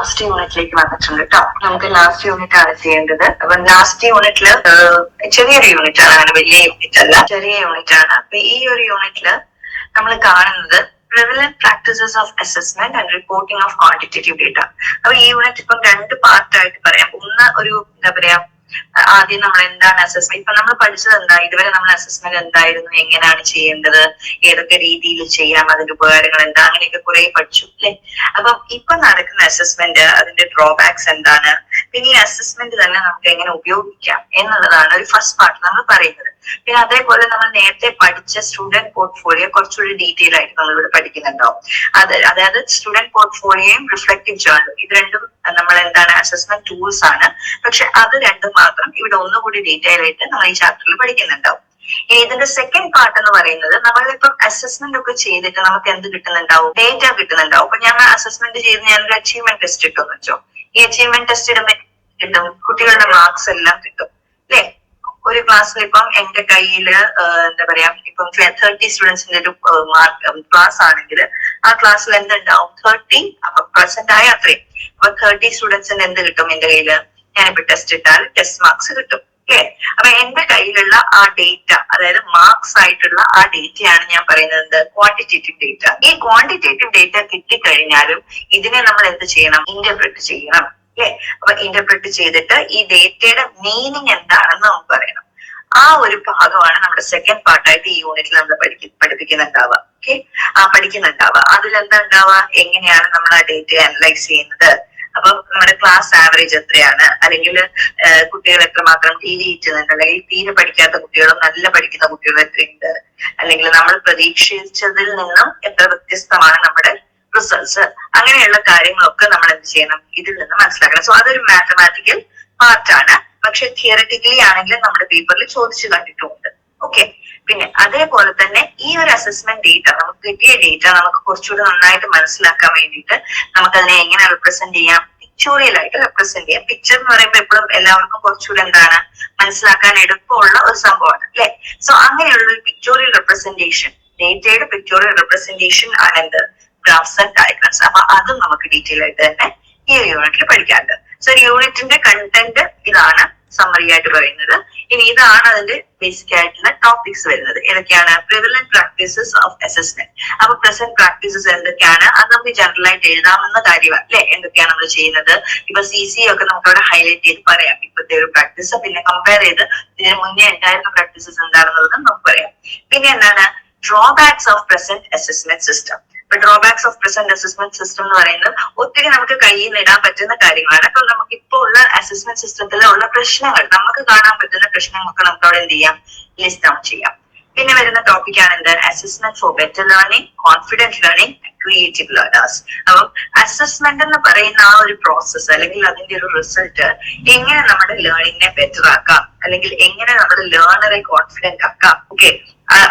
Last യൂണിറ്റിലേക്ക് വന്നിട്ടുണ്ട് കേട്ടോ. നമുക്ക് ലാസ്റ്റ് യൂണിറ്റ് ആണ് ചെയ്യേണ്ടത്. അപ്പൊ ലാസ്റ്റ് യൂണിറ്റില് ചെറിയൊരു യൂണിറ്റ് ആണ്, അങ്ങനെ വലിയ യൂണിറ്റ് അല്ല, ചെറിയ യൂണിറ്റ് ആണ്. അപ്പൊ ഈ ഒരു യൂണിറ്റില് നമ്മൾ കാണുന്നത് prevalent practices of assessment and reporting of quantitative data. അപ്പൊ ഈ യൂണിറ്റ് ഇപ്പം രണ്ട് പാർട്ടായിട്ട് പറയാം. ഒന്ന് ഒരു എന്താ പറയാ, ആദ്യം നമ്മൾ എന്താണ് അസസ്മെന്റ്, ഇപ്പൊ നമ്മൾ പഠിച്ചത് എന്താ, ഇതുവരെ നമ്മൾ അസസ്മെന്റ് എന്തായിരുന്നു, എങ്ങനെയാണ് ചെയ്യേണ്ടത്, ഏതൊക്കെ രീതിയിൽ ചെയ്യാം, അതിന്റെ ഉപകാരങ്ങൾ എന്താ, അങ്ങനെയൊക്കെ കുറെ പഠിച്ചു അല്ലെ. അപ്പം ഇപ്പൊ നടക്കുന്ന അസസ്മെന്റ്, അതിന്റെ ഡ്രോബാക്സ് എന്താണ്, പിന്നെ ഈ അസസ്മെന്റ് തന്നെ നമുക്ക് എങ്ങനെ ഉപയോഗിക്കാം എന്നുള്ളതാണ് ഒരു ഫസ്റ്റ് പാർട്ട് നമ്മൾ പറയുന്നത്. പിന്നെ അതേപോലെ നമ്മൾ നേരത്തെ പഠിച്ച സ്റ്റുഡന്റ് പോർട്ട്ഫോളിയോ കുറച്ചുകൂടി ഡീറ്റെയിൽ ആയിട്ട് നമ്മളിവിടെ പഠിക്കുന്നുണ്ടാവും. അതായത് സ്റ്റുഡന്റ് പോർട്ട്ഫോളിയോയും റിഫ്ലക്റ്റീവ് ജേർണലും, ഇത് രണ്ടും നമ്മൾ എന്താണ് അസസ്മെന്റ് ടൂൾസ് ആണ്. പക്ഷെ അത് രണ്ടും മാത്രം ഇവിടെ ഒന്നുകൂടി ഡീറ്റെയിൽ ആയിട്ട് നമ്മൾ ഈ ചാപ്റ്ററിൽ പഠിക്കുന്നുണ്ടാവും. ഇനി ഇതിന്റെ സെക്കൻഡ് പാർട്ട് എന്ന് പറയുന്നത്, നമ്മളിപ്പം അസസ്മെന്റ് ഒക്കെ ചെയ്തിട്ട് നമുക്ക് എന്ത് കിട്ടുന്നുണ്ടാവും, ഡേറ്റ കിട്ടുന്നുണ്ടാവും. അപ്പൊ ഞാൻ അസസ്മെന്റ് ചെയ്ത് ഞാനൊരു അച്ചീവ്മെന്റ് ടെസ്റ്റ് ഇട്ടെന്ന് വെച്ചോ. ഈ അച്ചീവ്മെന്റ് ടെസ്റ്റ് ഇടുമ്പോൾ കിട്ടും, കുട്ടികളുടെ മാർക്സ് എല്ലാം കിട്ടും അല്ലെ. ഒരു ക്ലാസ്സിൽ ഇപ്പം എന്റെ കയ്യില് എന്താ പറയാ, ഇപ്പം 30 സ്റ്റുഡൻസിന്റെ ഒരു ക്ലാസ് ആണെങ്കിൽ ആ ക്ലാസ്സിൽ എന്തുണ്ടാവും, 30% ആയ അത്രയും. അപ്പൊ 30 സ്റ്റുഡൻസിന് എന്ത് കിട്ടും എന്റെ കയ്യില്, ഞാനിപ്പോ ടെസ്റ്റ് ഇട്ടാൽ ടെസ്റ്റ് മാർക്സ് കിട്ടും അല്ലേ. അപ്പൊ എന്റെ കയ്യിലുള്ള ആ ഡേറ്റ, അതായത് മാർക്സ് ആയിട്ടുള്ള ആ ഡേറ്റയാണ് ഞാൻ പറയുന്നത് ക്വാണ്ടിറ്റേറ്റീവ് ഡേറ്റ. ഈ ക്വാണ്ടിറ്റേറ്റീവ് ഡേറ്റ കിട്ടിക്കഴിഞ്ഞാലും ഇതിനെ നമ്മൾ എന്ത് ചെയ്യണം, ഇന്റർപ്രറ്റ് ചെയ്യണം അല്ലെ. അപ്പൊ ഇന്റർപ്രറ്റ് ചെയ്തിട്ട് ഈ ഡേറ്റയുടെ മീനിങ് എന്താണെന്ന് നമുക്ക് പറയണം. ആ ഒരു ഭാഗമാണ് നമ്മുടെ സെക്കൻഡ് പാർട്ടായിട്ട് ഈ യൂണിറ്റിൽ നമ്മൾ പഠിപ്പിക്കുന്നുണ്ടാവുക. ഓക്കെ, പഠിക്കുന്നുണ്ടാവുക. അതിലെന്താ ഉണ്ടാവുക, എങ്ങനെയാണ് നമ്മൾ ആ ഡേറ്റ അനലൈസ് ചെയ്യുന്നത്, അപ്പൊ നമ്മുടെ ക്ലാസ് ആവറേജ് എത്രയാണ്, അല്ലെങ്കിൽ കുട്ടികൾ എത്രമാത്രം തീരെ ഇറ്റുന്നുണ്ട്, അല്ലെങ്കിൽ തീരെ പഠിക്കാത്ത കുട്ടികളും നല്ല പഠിക്കുന്ന കുട്ടികളും എത്രയുണ്ട്, അല്ലെങ്കിൽ നമ്മൾ പ്രതീക്ഷിച്ചതിൽ നിന്നും എത്ര വ്യത്യസ്തമാണ് നമ്മുടെ റിസൾട്ട്സ്, അങ്ങനെയുള്ള കാര്യങ്ങളൊക്കെ നമ്മൾ എന്ത് ചെയ്യണം, ഇതിൽ നിന്ന് മനസ്സിലാക്കണം. സോ അതൊരു മാത്തമാറ്റിക്കൽ പാർട്ടാണ്. പക്ഷെ തിയററ്റിക്കലി ആണെങ്കിൽ നമ്മുടെ പേപ്പറിൽ ചോദിച്ചു കണ്ടിട്ടുമുണ്ട്. ഓക്കെ, പിന്നെ അതേപോലെ തന്നെ ഈ ഒരു അസസ്മെന്റ് ഡേറ്റ, നമുക്ക് കിട്ടിയ ഡേറ്റ നമുക്ക് കുറച്ചുകൂടി നന്നായിട്ട് മനസ്സിലാക്കാൻ വേണ്ടിയിട്ട് നമുക്കതിനെ എങ്ങനെ റെപ്രസെന്റ് ചെയ്യാം, പിക്ചോറിയൽ ആയിട്ട് റെപ്രസെന്റ് ചെയ്യാം. പിക്ചർ എന്ന് പറയുമ്പോൾ എപ്പോഴും എല്ലാവർക്കും കുറച്ചുകൂടി എന്താണ്, മനസ്സിലാക്കാൻ എളുപ്പമുള്ള ഒരു സംഭവമാണ് അല്ലെ. സോ അങ്ങനെയുള്ള ഒരു പിക്ചോറിയൽ റെപ്രസെന്റേഷൻ, ഡേറ്റയുടെ പിക്ചോറിയൽ റെപ്രസെന്റേഷൻ ആണ് എന്ത്, ഗ്രാഫ്സ് ആൻഡ് ഡയഗ്രാംസ്. അപ്പൊ അതും നമുക്ക് ഡീറ്റെയിൽ ആയിട്ട് തന്നെ ഈ ഒരു യൂണിറ്റിൽ പഠിക്കാറുണ്ട്. സോ യൂണിറ്റിന്റെ കണ്ടന്റ് ഇതാണ് സമ്മറി ആയിട്ട് പറയുന്നത്. ഇനി ഇതാണ് അതിന്റെ ബേസിക് ആയിട്ടുള്ള ടോപ്പിക്സ് വരുന്നത്. ഏതൊക്കെയാണ്, പ്രിവലന്റ് പ്രാക്ടീസസ് ഓഫ് അസസ്മെന്റ്. അപ്പൊ പ്രസന്റ് പ്രാക്ടീസസ് എന്തൊക്കെയാണ്, അത് നമുക്ക് ജനറൽ ആയിട്ട് എഴുതാവുന്ന കാര്യമാണ് അല്ലെ. എന്തൊക്കെയാണ് നമ്മൾ ചെയ്യുന്നത്, ഇപ്പൊ CC ഒക്കെ നമുക്ക് അവിടെ ഹൈലൈറ്റ് ചെയ്ത് പറയാം, ഇപ്പോഴത്തെ ഒരു പ്രാക്ടീസ്. പിന്നെ കമ്പയർ ചെയ്ത് ഇതിന് മുന്നേ ഉണ്ടായിരുന്ന പ്രാക്ടീസസ് എന്താണെന്നുള്ളത് നമുക്ക് പറയാം. പിന്നെ എന്താണ്, drawbacks of present assessment system. ഇപ്പൊ drawbacks of present assessment system എന്ന് പറയുന്നത് ഒത്തിരി നമുക്ക് കയ്യിൽ നിന്ന് ഇടാൻ പറ്റുന്ന കാര്യങ്ങളാണ്. അപ്പൊ നമുക്ക് ഇപ്പൊ ഉള്ള അസസ്മെന്റ് സിസ്റ്റത്തിൽ ഉള്ള പ്രശ്നങ്ങൾ, നമുക്ക് കാണാൻ പറ്റുന്ന പ്രശ്നങ്ങളൊക്കെ നമുക്ക് അവിടെ എന്ത് ചെയ്യാം, ലിസ്റ്റ് ഡൗൺ ചെയ്യാം. പിന്നെ വരുന്ന ടോപ്പിക്കാണ് എന്ത്, assessment for better learning, confident learning, creative learners. അപ്പം അസസ്മെന്റ് എന്ന് പറയുന്ന ആ ഒരു പ്രോസസ്സ്, അല്ലെങ്കിൽ അതിന്റെ ഒരു റിസൾട്ട് എങ്ങനെ നമ്മുടെ ലേണിംഗിനെ ബെറ്റർ ആക്കാം, അല്ലെങ്കിൽ എങ്ങനെ നമ്മുടെ ലേണറെ കോൺഫിഡന്റ് ആക്കാം. ഓക്കെ,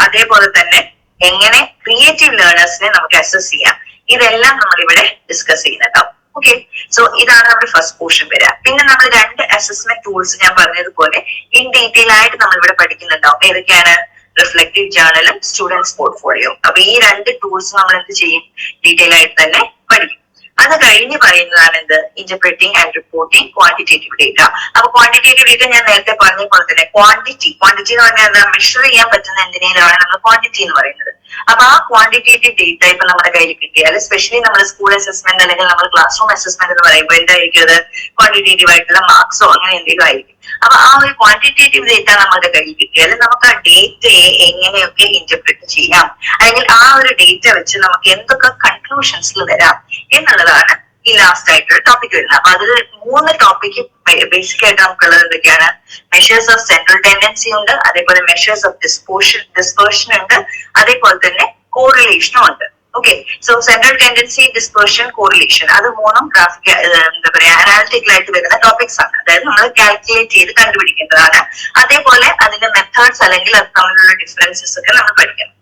അതേപോലെ തന്നെ എങ്ങനെ ക്രിയേറ്റീവ് ലേണേഴ്സിനെ നമുക്ക് അസസ് ചെയ്യാം, ഇതെല്ലാം നമ്മൾ ഇവിടെ ഡിസ്കസ് ചെയ്യുന്നുണ്ടാവും. ഓക്കെ, സോ ഇതാണ് നമ്മുടെ ഫസ്റ്റ് പോർഷൻ വരിക. പിന്നെ നമ്മൾ രണ്ട് അസസ്മെന്റ് ടൂൾസ് ഞാൻ പറഞ്ഞതുപോലെ ഇൻ ഡീറ്റെയിൽ ആയിട്ട് നമ്മൾ ഇവിടെ പഠിക്കുന്നുണ്ടാവും. ഏതൊക്കെയാണ്, റിഫ്ലക്റ്റീവ് ജേർണലും സ്റ്റുഡൻസ് പോർട്ട്ഫോളിയോ. അപ്പൊ ഈ രണ്ട് ടൂൾസ് നമ്മൾ എന്ത് ചെയ്യും, ഡീറ്റെയിൽ ആയിട്ട് തന്നെ പഠിക്കും. അത് കഴിഞ്ഞ് പറയുന്നതാണ് എന്ത്, interpreting and reporting quantitative data. അപ്പൊ ക്വാണ്ടിറ്റേറ്റീവ് ഡേറ്റ ഞാൻ നേരത്തെ പറഞ്ഞ പോലെ തന്നെ ക്വാണ്ടിറ്റി എന്ന് പറഞ്ഞാൽ എന്താ, മെഷർ ചെയ്യാൻ പറ്റുന്ന എന്തിനേലാണ് നമ്മൾ ക്വാണ്ടിറ്റി എന്ന് പറയുന്നത്. അപ്പൊ ആ ക്വാണ്ടിറ്റേറ്റീവ് ഡേറ്റ ഇപ്പൊ നമ്മുടെ കയ്യിൽ കിട്ടിയാൽ, എസ്പെഷ്യലി നമ്മൾ സ്കൂൾ അസസ്മെന്റ് അല്ലെങ്കിൽ നമ്മൾ ക്ലാസ് റൂം അസസ്മെന്റ് എന്ന് പറയുമ്പോൾ എന്തായിരിക്കും, അത് ക്വാണ്ടിറ്റേറ്റീവ് ആയിട്ടുള്ള മാർക്സോ അങ്ങനെ എന്തെങ്കിലും ആയിരിക്കും. അപ്പൊ ആ ഒരു ക്വാണ്ടിറ്റേറ്റീവ് ഡേറ്റ നമ്മുടെ കയ്യിൽ കിട്ടിയാൽ നമുക്ക് ആ ഡേറ്റയെ എങ്ങനെയൊക്കെ ഇന്റർപ്രറ്റ് ചെയ്യാം, അല്ലെങ്കിൽ ആ ഒരു ഡേറ്റ വെച്ച് നമുക്ക് എന്തൊക്കെ കൺക്ലൂഷൻസിൽ വരാം എന്നുള്ളതാണ് ഈ ലാസ്റ്റ് ആയിട്ടുള്ള ടോപ്പിക് വരുന്നത്. അപ്പൊ അതിൽ 3 ടോപ്പിക്ക് ബേസിക് ആയിട്ട് നമുക്കുള്ളത് എന്തൊക്കെയാണ്, മെഷേഴ്സ് ഓഫ് സെൻട്രൽ ടെൻഡൻസി ഉണ്ട്, അതേപോലെ മെഷേഴ്സ് ഓഫ് ഡിസ്പേർഷൻ ഉണ്ട്, അതേപോലെ തന്നെ കോറിലേഷനും ഉണ്ട്. Okay, so central tendency, dispersion, correlation, അത് മൂന്നും ഗ്രാഫിക് എന്താ പറയാ അനാലിറ്റിക്കൽ ആയിട്ട് വരുന്ന ടോപ്പിക്സ് ആണ്. അതായത് നമ്മൾ കാൽക്കുലേറ്റ് ചെയ്ത് കണ്ടുപിടിക്കേണ്ടതാണ്. അതേപോലെ അതിന്റെ മെത്തേഡ്സ് അല്ലെങ്കിൽ അത് തമ്മിലുള്ള ഡിഫറൻസസ് ഒക്കെ നമ്മൾ പഠിക്കണം.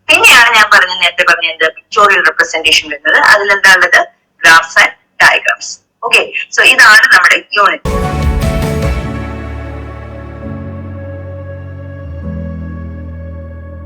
പിന്നെയാണ് ഞാൻ നേരത്തെ പറഞ്ഞത് പിക്ചോറിയൽ റെപ്രസെന്റേഷൻ വരുന്നത്. അതിലെന്താ ഉള്ളത്, graphs and diagrams. Okay, so ഇതാണ് നമ്മുടെ യൂണിറ്റ്.